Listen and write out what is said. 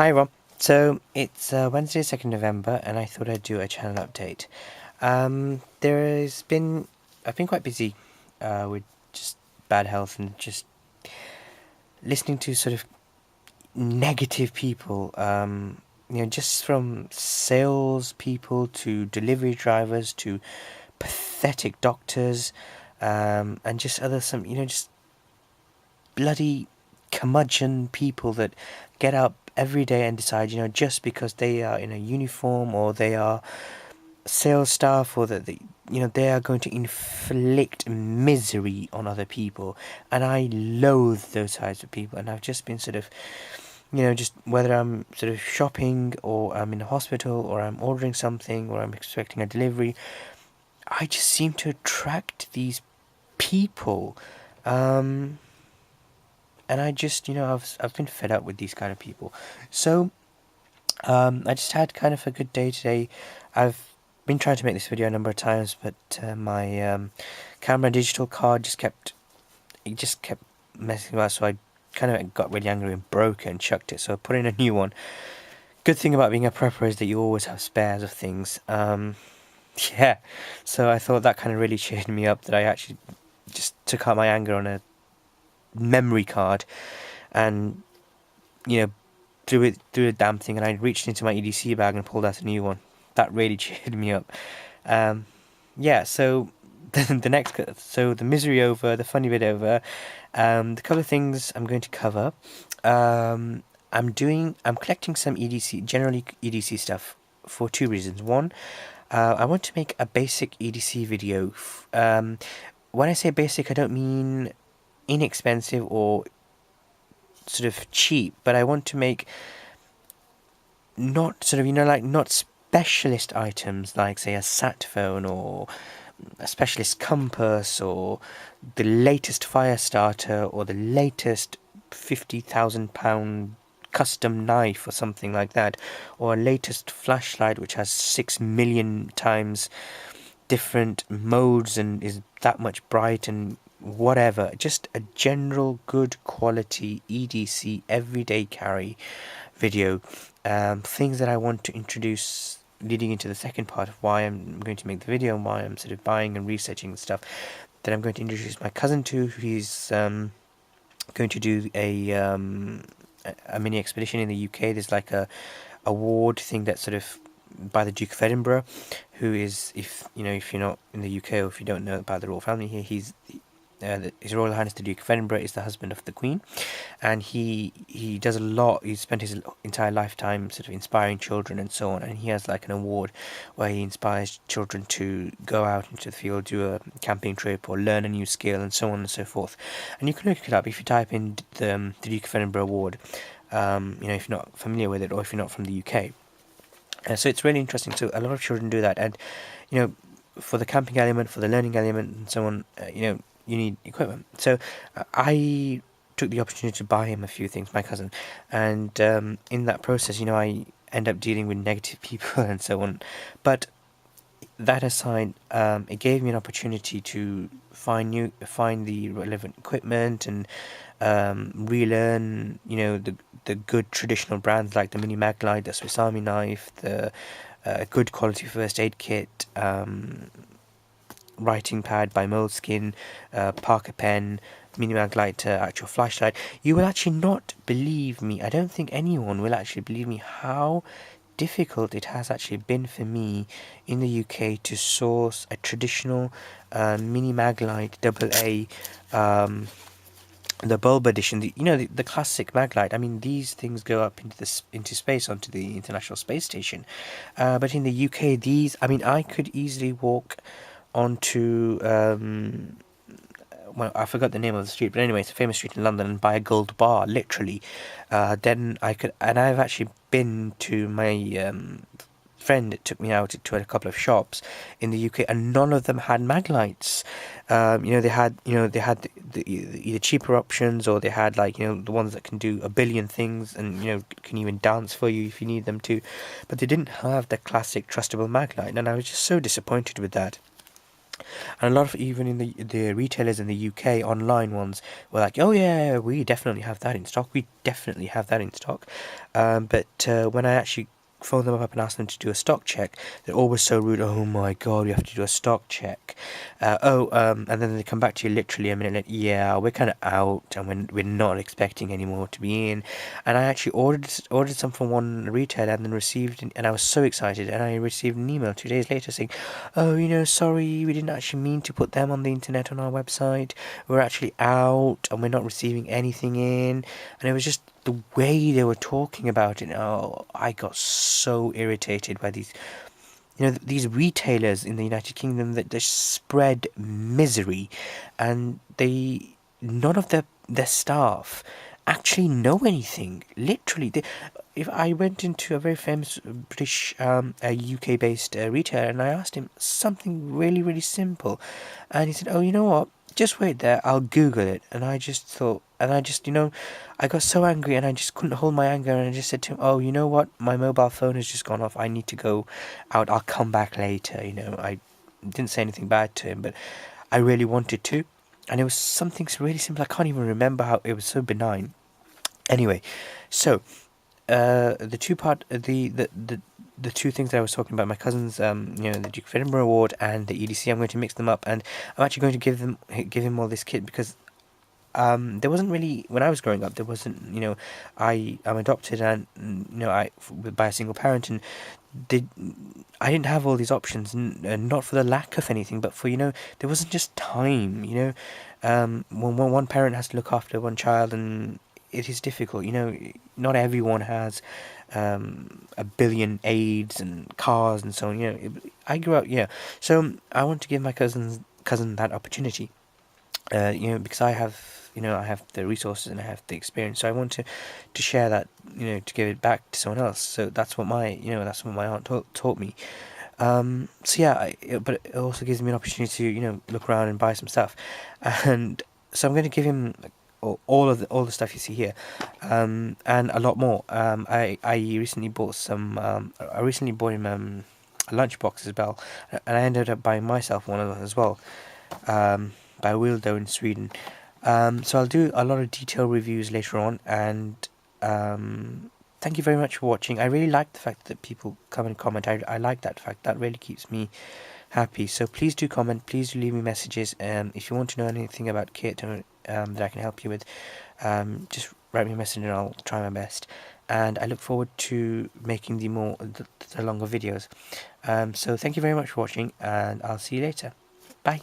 Hi everyone. So it's Wednesday, 2nd November, and I thought I'd do a channel update. I've been quite busy with just bad health and just listening to sort of negative people. Just from sales people to delivery drivers to pathetic doctors, and just just bloody curmudgeon people that get up every day and decide, just because they are in a uniform or they are sales staff or that they are going to inflict misery on other people. And I loathe those types of people. And I've just been sort of, just whether I'm sort of shopping or I'm in a hospital or I'm ordering something or I'm expecting a delivery, I just seem to attract these people. And I just, I've been fed up with these kind of people. So, I just had kind of a good day today. I've been trying to make this video a number of times, but my camera digital card just kept messing about. So I kind of got really angry and broke it and chucked it. So I put in a new one. Good thing about being a prepper is that you always have spares of things. Yeah. So I thought that kind of really cheered me up that I actually just took out my anger on a memory card and threw a damn thing, and I reached into my EDC bag and pulled out a new one. That really cheered me up. Yeah, so the misery over, the funny bit over. The couple of things I'm going to cover. I'm collecting some generally EDC stuff for two reasons. One, I want to make a basic EDC video. When I say basic, I don't mean inexpensive or sort of cheap, but I want to make not sort of not specialist items like, say, a sat phone or a specialist compass or the latest fire starter or the latest £50,000 custom knife or something like that, or a latest flashlight which has 6 million times different modes and is that much bright and whatever. Just a general good quality EDC everyday carry video. Things that I want to introduce leading into the second part of why I'm going to make the video and why I'm sort of buying and researching stuff that I'm going to introduce my cousin to. He's going to do a mini expedition in the UK. There's like a award thing that's sort of by the Duke of Edinburgh, who is, if you're not in the UK or if you don't know about the royal family here, he's His Royal Highness the Duke of Edinburgh is the husband of the Queen, and he does a lot. He spent his entire lifetime sort of inspiring children and so on, and he has like an award where he inspires children to go out into the field, do a camping trip, or learn a new skill, and so on and so forth. And you can look it up if you type in the Duke of Edinburgh Award. If you're not familiar with it or if you're not from the UK. So it's really interesting. So a lot of children do that, and for the camping element, for the learning element, and so on, you need equipment. So I took the opportunity to buy him a few things, my cousin, and in that process, I end up dealing with negative people and so on. But that aside, it gave me an opportunity to find the relevant equipment and relearn, the good traditional brands like the Mini Maglite, the Swiss Army knife, the good quality first aid kit, writing pad by Moleskine, Parker pen, Mini Maglite actual flashlight. You will actually not believe me. I don't think anyone will actually believe me how difficult it has actually been for me in the UK to source a traditional Mini Maglite AA, the bulb edition, the classic Maglite. I mean, these things go up into space onto the International Space Station, but in the UK, I could easily walk onto well, I forgot the name of the street, but anyway, it's a famous street in London, and buy a gold bar, literally. Then I could, and I've actually been to my friend that took me out to a couple of shops in the UK, and none of them had Maglites. They had the either cheaper options, or they had the ones that can do a billion things and can even dance for you if you need them to, but they didn't have the classic trustable Maglite, and I was just so disappointed with that. And a lot of, even in the retailers in the UK, online ones, were like, oh yeah, we definitely have that in stock. We definitely have that in stock. But when I actually phoned them up and asked them to do a stock check, they're always so rude. Oh my god, we have to do a stock check. And then they come back to you literally a minute later. Yeah, we're kind of out, and we're not expecting any more to be in. And I actually ordered some from one retailer, and then received, and I was so excited, and I received an email 2 days later saying, oh, sorry, we didn't actually mean to put them on the internet on our website. We're actually out, and we're not receiving anything in. And it was just the way they were talking about it. Oh, I got so irritated by these retailers in the United Kingdom that they spread misery, and none of their staff actually know anything. Literally, if I went into a very famous British, a UK based retailer, and I asked him something really really simple, and he said, "Oh, you know what? Just wait there. I'll Google it." And I just thought, and I just, I got so angry, and I just couldn't hold my anger, and I just said to him, "Oh, you know what? My mobile phone has just gone off. I need to go out. I'll come back later." I didn't say anything bad to him, but I really wanted to, and it was something really simple. I can't even remember how it was so benign. Anyway, so the two part the two things that I was talking about, my cousin's the Duke of Edinburgh Award and the EDC, I'm going to mix them up, and I'm actually going to give him all this kit because there wasn't really, when I was growing up, there wasn't, I'm adopted, and by a single parent, and did I didn't have all these options, not for the lack of anything, but for, there wasn't just time. When one parent has to look after one child, and it is difficult. Not everyone has a billion aids and cars and so on. I grew up, so I want to give my cousin that opportunity, because I have the resources and I have the experience. So I want to share that, to give it back to someone else. So that's what that's what my aunt taught me. So yeah, but it also gives me an opportunity to, look around and buy some stuff, and so I'm going to give him like, all the stuff you see here, and a lot more. I recently bought some. I recently bought him a lunchbox as well, and I ended up buying myself one of them as well. By Wildo in Sweden. So I'll do a lot of detailed reviews later on, and thank you very much for watching. I really like the fact that people come and comment. I like that fact. That really keeps me happy. So please do comment. Please do leave me messages. If you want to know anything about kit or, that I can help you with, just write me a message and I'll try my best. And I look forward to making the longer videos. So thank you very much for watching, and I'll see you later. Bye.